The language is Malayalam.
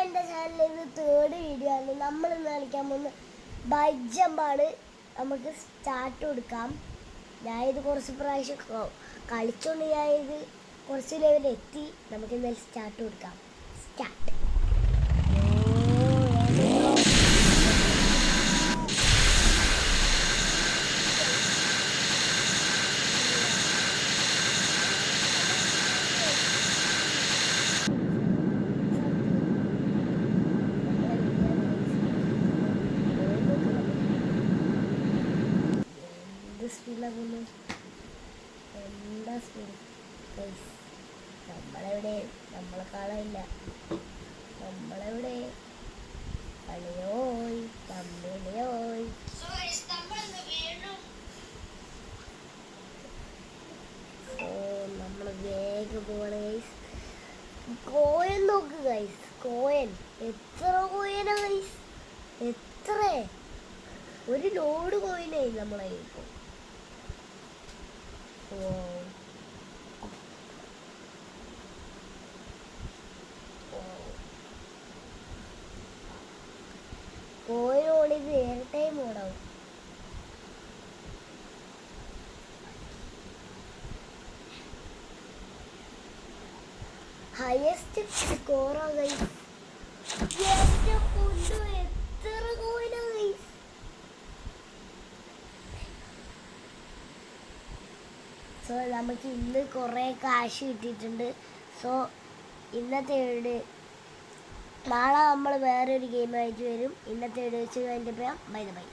എൻ്റെ ചാനലിൽ ഇത് തേർഡ് വീഡിയോ ആണ്. നമ്മൾ ഇന്ന് കളിക്കാൻ പോകുന്ന ബൈക്ക് ജമ്പാണ്. നമുക്ക് സ്റ്റാർട്ട് കൊടുക്കാം. ഞാനിത് കുറച്ച് പ്രാവശ്യം കളിച്ചുകൊണ്ട് ഞാനിത് കുറച്ച് ലെവലെത്തി. നമുക്ക് എന്തായാലും സ്റ്റാർട്ട് കൊടുക്കാം. സ്റ്റാർട്ട്. സ്പീഡിലാകുന്നു. എന്താ സ്പീഡ് ഗൈസ്. നമ്മളെവിടെ? നമ്മളെ കാണാനില്ല. നമ്മളെവിടെ? കളിയോയ് തമ്മിലോയ്. നമ്മൾ വേഗം പോവാണ് ഗൈസ്. കോയൻ നോക്ക് ഗൈസ്. കോയൻ എത്ര കോയനാ ഗൈസ്? എത്ര? ഒരു ലോഡ് കോയിനായി നമ്മളെ ഇപ്പോൾ. കോയിനോണിത് എയർ ടൈം ഓടാവും. ഹയസ്റ്റ് സ്കോറാ ഗൈസ്. എന്റെ പൊന്നോ, എത്ര കോയിനാ ഗൈസ്? സോ നമുക്ക് ഇന്ന് കുറേ കാശ് കിട്ടിയിട്ടുണ്ട്. സോ ഇന്നത്തെ വീഡിയോ, നാളെ നമ്മൾ വേറൊരു ഗെയിമായിട്ട് വരും. ഇന്നത്തെ വീഡിയോ വെച്ച് കഴിഞ്ഞിട്ട് ബൈ ബൈ.